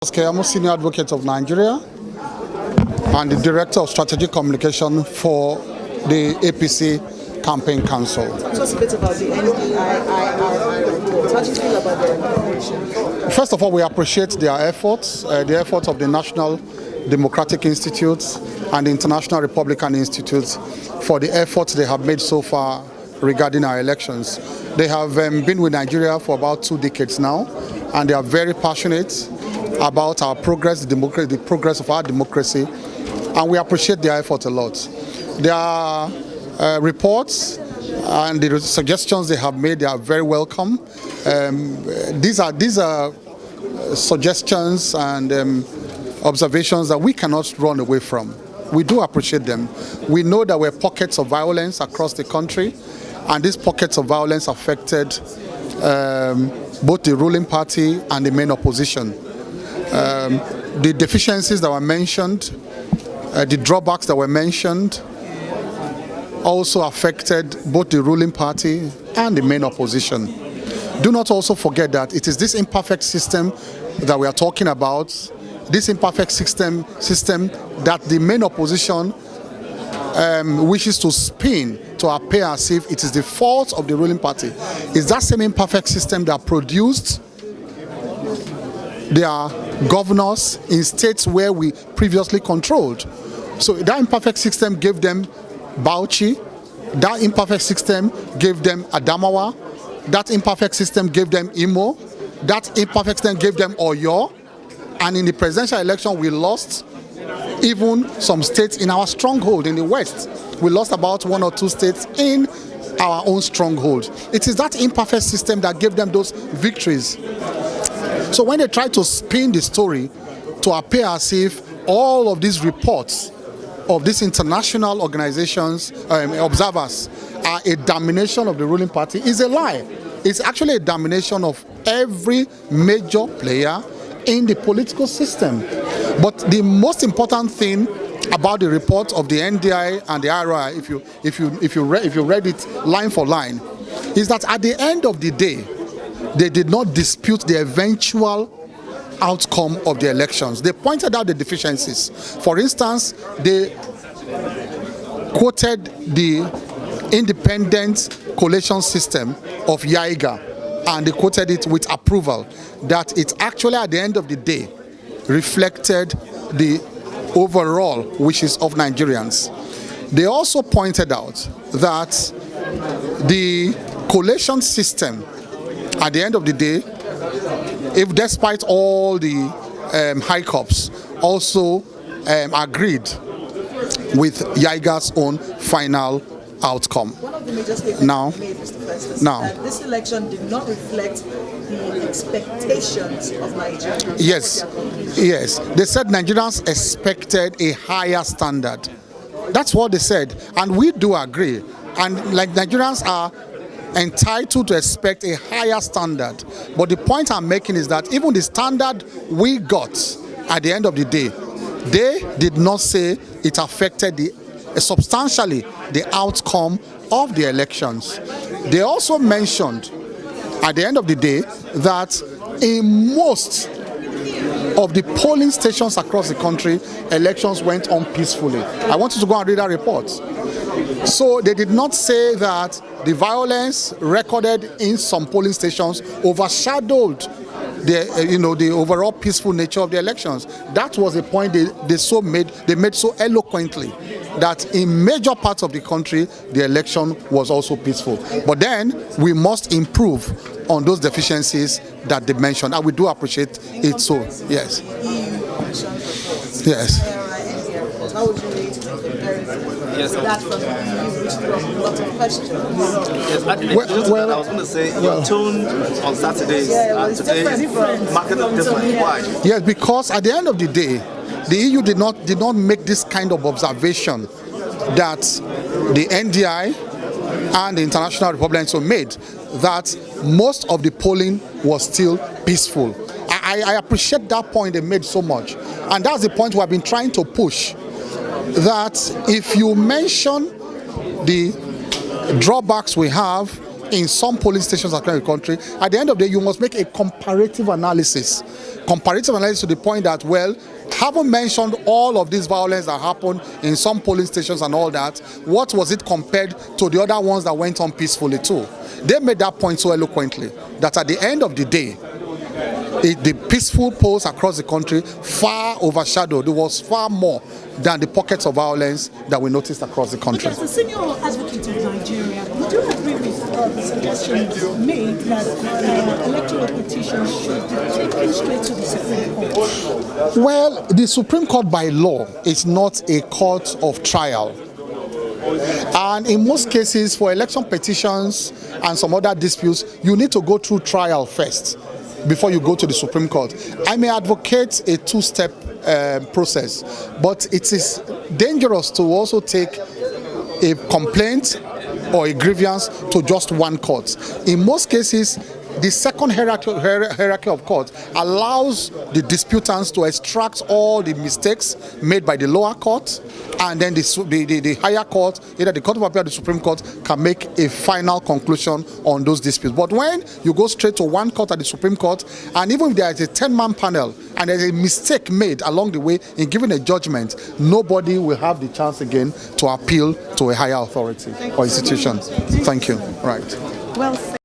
KEYAMO, Senior Advocate of Nigeria and the Director of Strategic Communication for the APC Campaign Council. Tell us a bit about the NDI report. How do you feel about their recommendations? First of all, we appreciate their efforts, the efforts of the National Democratic Institute and the International Republican Institute for the efforts they have made so far regarding our elections. They have been with Nigeria for about 2 decades now, and they are very passionate about our progress, the progress of our democracy, and we appreciate their effort a lot. Their reports and the suggestions they have made, they are very welcome. These are suggestions and observations that we cannot run away from. We do appreciate them. We know that there were pockets of violence across the country, and these pockets of violence affected both the ruling party and the main opposition. The deficiencies that were mentioned, the drawbacks that were mentioned, also affected both the ruling party and the main opposition. Do not also forget that it is this imperfect system that we are talking about, this imperfect system that the main opposition wishes to spin to appear as if it is the fault of the ruling party. It's that same imperfect system that produced their governors in states where we previously controlled. So that imperfect system gave them Bauchi, that imperfect system gave them Adamawa, that imperfect system gave them Imo, that imperfect system gave them Oyo, and in the presidential election we lost even some states in our stronghold in the West. We lost about 1 or 2 states in our own stronghold. It is that imperfect system that gave them those victories. So when they try to spin the story to appear as if all of these reports of these international organizations, observers, are a domination of the ruling party, is a lie. It's actually a domination of every major player in the political system. But the most important thing about the report of the NDI and the IRI, if you read it line for line, is that at the end of the day, they did not dispute the eventual outcome of the elections. They pointed out the deficiencies. For instance, they quoted the independent collation system of YAIGA, and they quoted it with approval, that it actually at the end of the day reflected the overall wishes of Nigerians. They also pointed out that the collation system at the end of the day, if despite all the hiccups, also agreed with YAIGA's own final outcome. One of the major statements made, Mr. FESTUS, that this election did not reflect the expectations of Nigerians. Yes. They said Nigerians expected a higher standard. That's what they said, and we do agree. And like Nigerians are entitled to expect a higher standard. But the point I'm making is that even the standard we got at the end of the day, they did not say it affected substantially the outcome of the elections. They also mentioned at the end of the day that in most of the polling stations across the country, elections went on peacefully. I want you to go and read that report. So they did not say that the violence recorded in some polling stations overshadowed the overall peaceful nature of the elections. That was a point they made so eloquently, that in major parts of the country the election was also peaceful. But then we must improve on those deficiencies that they mentioned, and we do appreciate it. So yes. How would you rate the comparison? That from the EU, which brought a lot of questions. Yes, I was going to say, your tone on Saturdays and today is markedly different. Why? Yes, because at the end of the day, the EU did not make this kind of observation that the NDI and the International Republican Institute made, that most of the polling was still peaceful. I appreciate that point they made so much, and that's the point we have been trying to push, that if you mention the drawbacks we have in some polling stations across the country, at the end of the day, you must make a comparative analysis comparative analysis to the point that, well, haven't mentioned all of this violence that happened in some polling stations and all that. What was it compared to the other ones that went on peacefully too? They made that point so eloquently that at the end of the day, the peaceful polls across the country far overshadowed. It was far more than the pockets of violence that we noticed across the country. But as a senior advocate of Nigeria, would you agree with the suggestions made that electoral petitions should be taken straight to the Supreme Court? Well, the Supreme Court by law is not a court of trial. And in most cases, for election petitions and some other disputes, you need to go through trial first before you go to the Supreme Court. I may advocate a two-step process, but it is dangerous to also take a complaint or a grievance to just one court. In most cases, the second hierarchy of court allows the disputants to extract all the mistakes made by the lower court, and then the higher court, either the Court of Appeal or the Supreme Court, can make a final conclusion on those disputes. But when you go straight to one court at the Supreme Court, and even if there is a 10-man panel and there's a mistake made along the way in giving a judgment, nobody will have the chance again to appeal to a higher authority or institution. Thank you. Right. Well said.